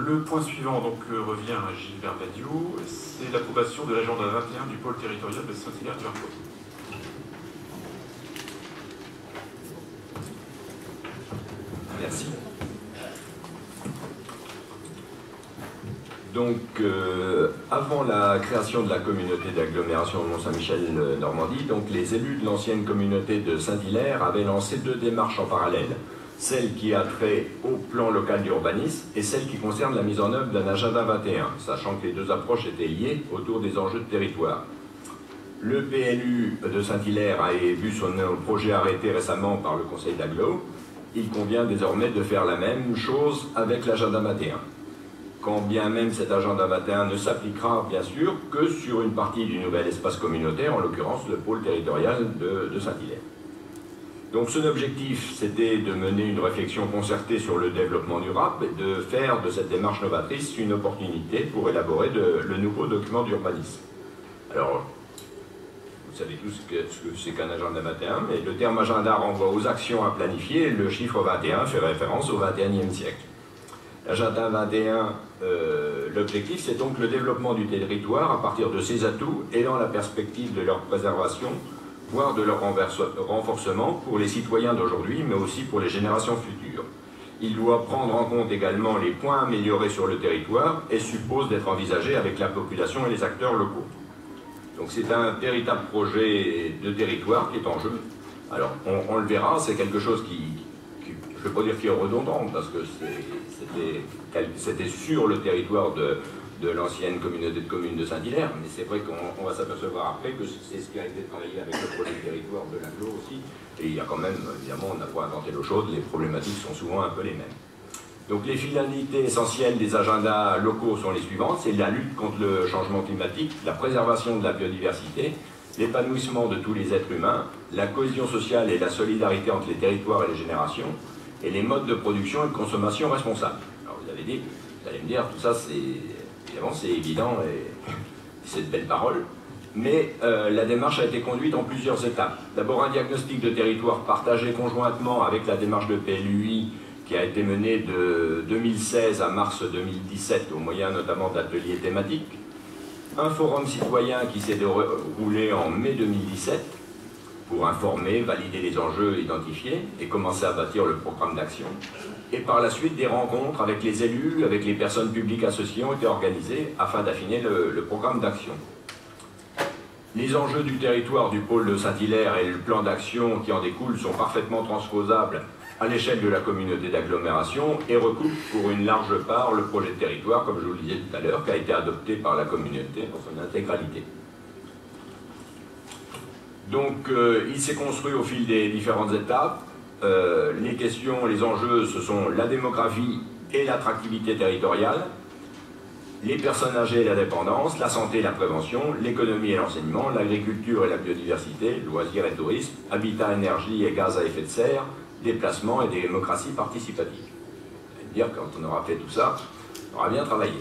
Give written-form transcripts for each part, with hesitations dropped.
Le point suivant donc, revient à Gilbert Badiou, c'est l'approbation de l'agenda 21 du pôle territorial de Saint-Hilaire-du-Harcouët. Merci. Donc, avant la création de la communauté d'agglomération de Mont-Saint-Michel-Normandie, donc les élus de l'ancienne communauté de Saint-Hilaire avaient lancé deux démarches en parallèle. Celle qui a trait au plan local d'urbanisme et celle qui concerne la mise en œuvre d'un agenda 21, sachant que les deux approches étaient liées autour des enjeux de territoire. Le PLU de Saint-Hilaire a vu son projet arrêté récemment par le conseil d'agglo. Il convient désormais de faire la même chose avec l'agenda 21. Quand bien même cet agenda 21 ne s'appliquera bien sûr que sur une partie du nouvel espace communautaire, en l'occurrence le pôle territorial de Saint-Hilaire. Donc son objectif, c'était de mener une réflexion concertée sur le développement durable et de faire de cette démarche novatrice une opportunité pour élaborer le nouveau document d'urbanisme. Alors, vous savez tous ce que c'est qu'un agenda 21, mais le terme agenda renvoie aux actions à planifier et le chiffre 21 fait référence au XXIe siècle. L'agenda 21, l'objectif, c'est donc le développement du territoire à partir de ses atouts et dans la perspective de leur préservation, voire de leur renforcement pour les citoyens d'aujourd'hui, mais aussi pour les générations futures. Il doit prendre en compte également les points améliorés sur le territoire et suppose d'être envisagé avec la population et les acteurs locaux. Donc c'est un véritable projet de territoire qui est en jeu. Alors on le verra, c'est quelque chose qui je ne vais pas dire qui est redondant, parce que c'était sur le territoire de l'ancienne communauté de communes de Saint-Hilaire, mais c'est vrai qu'on va s'apercevoir après que c'est ce qui a été travaillé avec le projet de territoire de l'agglo aussi, et il y a quand même, évidemment, on n'a pas inventé l'eau chaude, les problématiques sont souvent un peu les mêmes. Donc les finalités essentielles des agendas locaux sont les suivantes, c'est la lutte contre le changement climatique, la préservation de la biodiversité, l'épanouissement de tous les êtres humains, la cohésion sociale et la solidarité entre les territoires et les générations, et les modes de production et de consommation responsables. Alors vous allez me dire, tout ça évidemment c'est évident et c'est de belles paroles, mais la démarche a été conduite en plusieurs étapes. D'abord un diagnostic de territoire partagé conjointement avec la démarche de PLUI qui a été menée de 2016 à mars 2017 au moyen notamment d'ateliers thématiques. Un forum citoyen qui s'est déroulé en mai 2017 pour informer, valider les enjeux identifiés et commencer à bâtir le programme d'action. Et par la suite, des rencontres avec les élus, avec les personnes publiques associées ont été organisées afin d'affiner le programme d'action. Les enjeux du territoire du pôle de Saint-Hilaire et le plan d'action qui en découle sont parfaitement transposables à l'échelle de la communauté d'agglomération et recoupent pour une large part le projet de territoire, comme je vous le disais tout à l'heure, qui a été adopté par la communauté dans son intégralité. Donc il s'est construit au fil des différentes étapes. Les questions, les enjeux, ce sont la démographie et l'attractivité territoriale, les personnes âgées et la dépendance, la santé et la prévention, l'économie et l'enseignement, l'agriculture et la biodiversité, loisirs et tourisme, habitat, énergie et gaz à effet de serre, déplacement et démocratie participative. Vous allez me dire, quand on aura fait tout ça, on aura bien travaillé.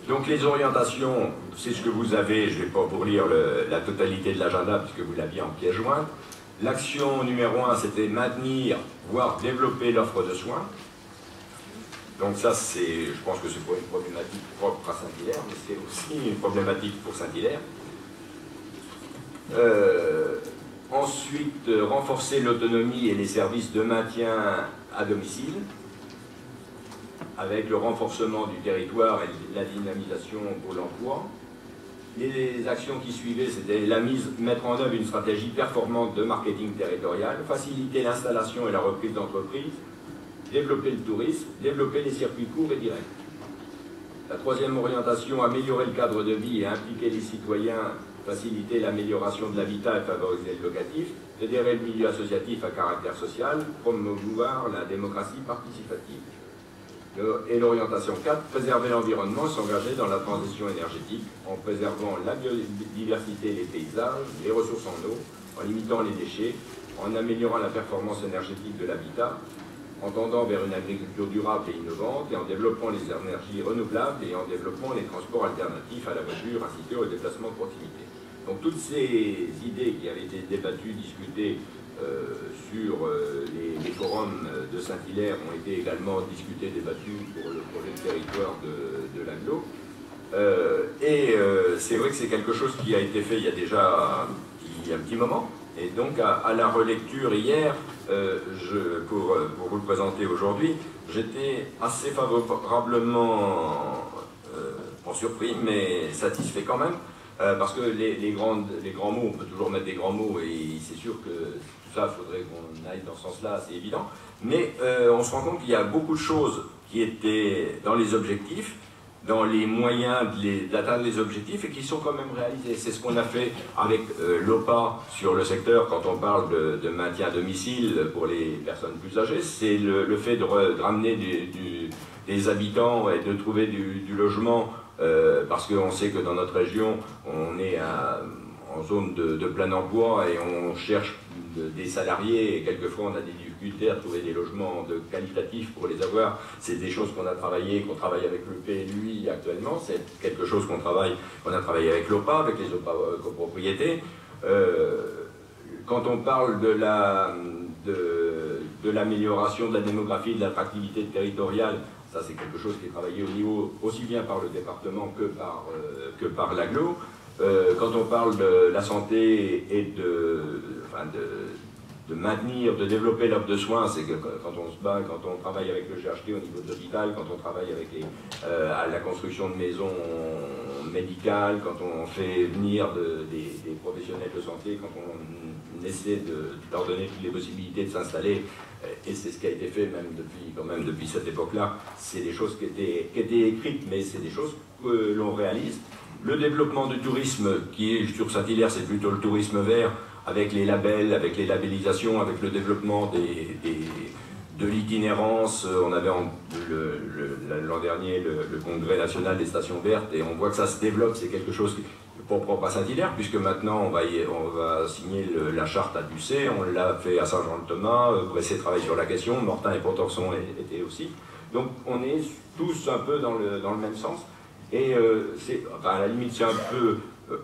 Donc les orientations, c'est ce que vous avez, je ne vais pas vous lire la totalité de l'agenda puisque vous l'aviez en pièce jointe. L'action numéro 1, c'était maintenir, voire développer l'offre de soins. Donc ça, je pense que c'est pas une problématique propre à Saint-Hilaire, mais c'est aussi une problématique pour Saint-Hilaire. Ensuite, renforcer l'autonomie et les services de maintien à domicile, avec le renforcement du territoire et la dynamisation pour l'emploi. Les actions qui suivaient, c'était mettre en œuvre une stratégie performante de marketing territorial, faciliter l'installation et la reprise d'entreprises, développer le tourisme, développer les circuits courts et directs. La troisième orientation, améliorer le cadre de vie et impliquer les citoyens, faciliter l'amélioration de l'habitat et favoriser le locatif, fédérer le milieu associatif à caractère social, promouvoir la démocratie participative. Et l'orientation 4, préserver l'environnement et s'engager dans la transition énergétique en préservant la biodiversité et les paysages, les ressources en eau, en limitant les déchets, en améliorant la performance énergétique de l'habitat, en tendant vers une agriculture durable et innovante et en développant les énergies renouvelables et en développant les transports alternatifs à la voiture ainsi qu'au déplacement de proximité. Donc toutes ces idées qui avaient été débattues, discutées sur les forums de Saint-Hilaire ont été également discutés, débattus pour le projet de territoire de l'agglo. C'est vrai que c'est quelque chose qui a été fait il y a déjà un petit moment. Et donc à la relecture hier, pour vous le présenter aujourd'hui, j'étais assez favorablement, pas surpris, mais satisfait quand même, parce que les grands mots, on peut toujours mettre des grands mots, et c'est sûr que tout ça, il faudrait qu'on aille dans ce sens-là, c'est évident, mais on se rend compte qu'il y a beaucoup de choses qui étaient dans les objectifs, dans les moyens d'atteindre les objectifs et qui sont quand même réalisés. C'est ce qu'on a fait avec l'OPA sur le secteur quand on parle de maintien à domicile pour les personnes plus âgées. C'est le fait de ramener des habitants et de trouver du logement parce qu'on sait que dans notre région, on est en zone de plein emploi et on cherche des salariés et quelquefois on a des difficultés à trouver des logements qualitatifs pour les avoir. C'est des choses qu'on travaille avec le PLUI actuellement, c'est quelque chose qu'on a travaillé avec l'OPA, avec les OPA copropriétés. Quand on parle de l'amélioration de la démographie, de l'attractivité territoriale, ça c'est quelque chose qui est travaillé au niveau aussi bien par le département que par l'agglo. Quand on parle de la santé et de maintenir, de développer l'offre de soins, c'est que quand on se bat, quand on travaille avec le GHT au niveau de l'hôpital, quand on travaille avec à la construction de maisons médicales, quand on fait venir des professionnels de santé, quand on essaie de leur donner toutes les possibilités de s'installer, et c'est ce qui a été fait même depuis cette époque-là, c'est des choses qui étaient écrites, mais c'est des choses que l'on réalise. Le développement du tourisme, qui est sur Saint-Hilaire, c'est plutôt le tourisme vert, avec les labels, avec les labellisations, avec le développement de l'itinérance. On avait l'an dernier le congrès national des stations vertes, et on voit que ça se développe, c'est quelque chose propre à Saint-Hilaire, puisque maintenant on va signer la charte à Ducé, on l'a fait à Saint-Jean-de-Thomas, Bressé travaille sur la question, Mortain et Pontorson étaient aussi. Donc on est tous un peu dans le même sens. Et à la limite, c'est un peu...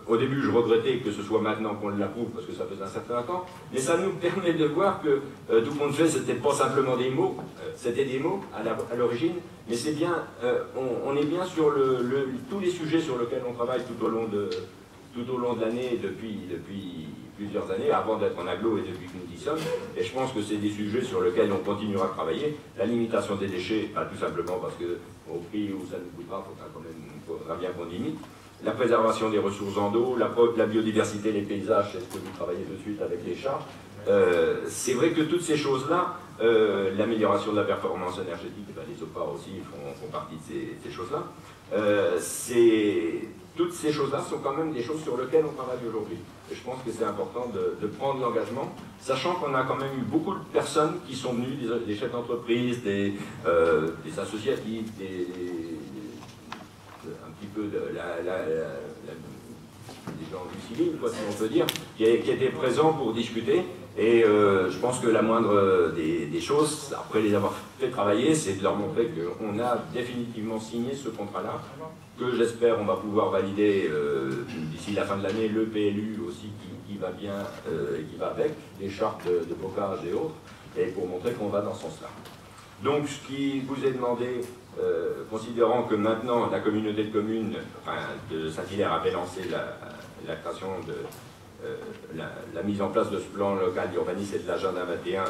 au début, je regrettais que ce soit maintenant qu'on l'approuve, parce que ça faisait un certain temps, mais ça nous permet de voir que tout compte fait, c'était pas simplement des mots, c'était des mots à l'origine, mais c'est bien, on est bien sur tous les sujets sur lesquels on travaille tout au long de l'année, depuis plusieurs années, avant d'être en agglo et depuis que nous y sommes, et je pense que c'est des sujets sur lesquels on continuera à travailler. La limitation des déchets, tout simplement parce que au prix où ça nous coûtera, il faudra bien qu'on limite. La préservation des ressources en eau, la biodiversité, les paysages, c'est ce que vous travaillez de suite avec les chats. C'est vrai que toutes ces choses-là, l'amélioration de la performance énergétique, les OPA aussi font partie de ces choses-là. Toutes ces choses-là sont quand même des choses sur lesquelles on travaille aujourd'hui. Et je pense que c'est important de prendre l'engagement, sachant qu'on a quand même eu beaucoup de personnes qui sont venues, des chefs d'entreprise, des associatifs, un petit peu des gens du civil, si on peut dire, qui étaient présents pour discuter. Et je pense que la moindre des choses, après les avoir fait travailler, c'est de leur montrer qu'on a définitivement signé ce contrat-là, que j'espère on va pouvoir valider d'ici la fin de l'année, le PLU aussi qui va bien, qui va avec, les chartes de bocage et autres, et pour montrer qu'on va dans ce sens-là. Donc ce qui vous est demandé, considérant que maintenant la communauté de communes de Saint-Hilaire avait lancé la création de la mise en place de ce plan local d'urbanisme et de l'agenda 21,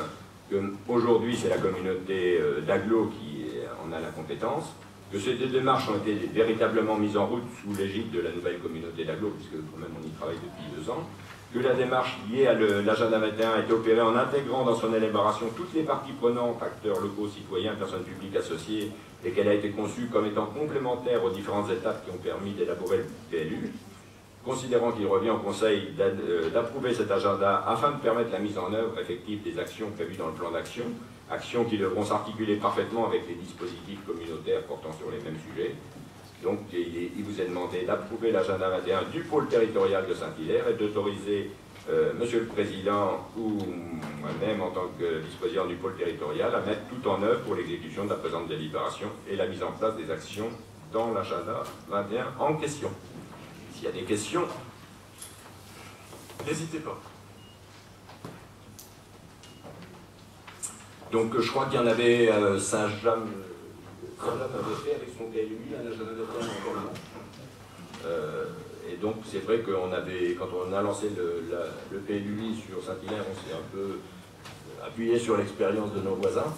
qu'aujourd'hui c'est la communauté d'agglo qui en a la compétence, que ces deux démarches ont été véritablement mises en route sous l'égide de la nouvelle communauté d'agglo, puisque quand même on y travaille depuis 2 ans, que la démarche liée à l'agenda 21 a été opérée en intégrant dans son élaboration toutes les parties prenantes, acteurs locaux, citoyens, personnes publiques associées, et qu'elle a été conçue comme étant complémentaire aux différentes étapes qui ont permis d'élaborer le PLU, considérant qu'il revient au Conseil d'approuver cet agenda afin de permettre la mise en œuvre effective des actions prévues dans le plan d'action, actions qui devront s'articuler parfaitement avec les dispositifs communautaires portant sur les mêmes sujets. Donc il vous est demandé d'approuver l'agenda 21 du pôle territorial de Saint-Hilaire et d'autoriser Monsieur le Président ou moi-même en tant que vice-président du pôle territorial à mettre tout en œuvre pour l'exécution de la présente délibération et la mise en place des actions dans l'agenda 21 en question. S'il y a des questions, n'hésitez pas. Donc je crois qu'il y en avait Saint-James avait fait avec son PLUI un agenda de terrain en commun. Et donc c'est vrai qu'on avait, quand on a lancé le PLUI sur Saint-Hilaire, on s'est un peu appuyé sur l'expérience de nos voisins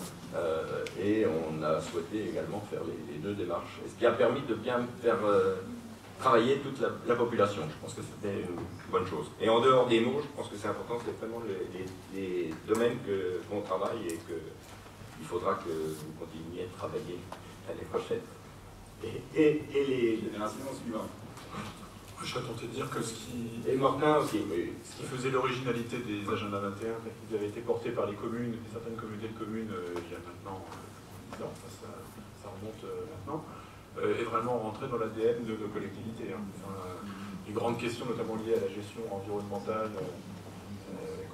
et on a souhaité également faire les deux démarches. Et ce qui a permis de bien faire travailler toute la population. Je pense que c'était une bonne chose. Et en dehors des mots, je pense que c'est important, c'est vraiment les domaines qu'on travaille et qu'il faudra que vous continuiez de travailler l'année prochaine. Et les générations suivantes. Je serais tenté de dire que Et Mortin aussi, oui. Ce qui faisait l'originalité des agendas 21, ils avaient été portés par les communes, certaines communautés de communes, il y a maintenant 10 ans, ça remonte maintenant, est vraiment rentré dans l'ADN de nos collectivités. Les grandes questions, notamment liées à la gestion environnementale,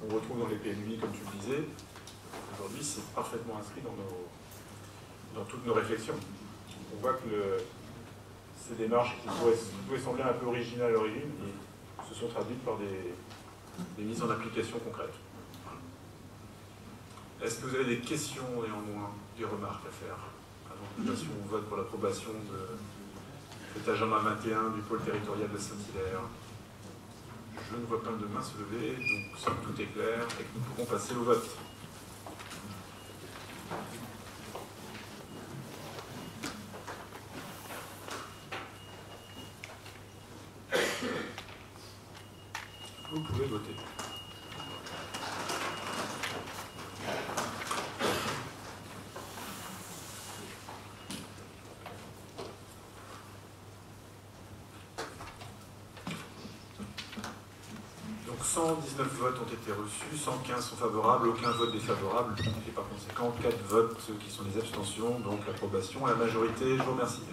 qu'on retrouve dans les PLUI, comme tu le disais, aujourd'hui, c'est parfaitement inscrit dans toutes nos réflexions. On voit que ces démarches qui pouvaient sembler un peu originales à l'origine se sont traduites par des mises en application concrètes. Est-ce que vous avez des questions néanmoins, des remarques à faire avant que nous passions au vote pour l'approbation de cet agenda 21 du pôle territorial de Saint-Hilaire? Je ne vois pas de main se lever, donc tout est clair et que nous pourrons passer au vote. Vous pouvez voter. Donc 119 votes ont été reçus, 115 sont favorables, aucun vote défavorable, et par conséquent 4 votes qui sont des abstentions, donc l'approbation à la majorité. Je vous remercie.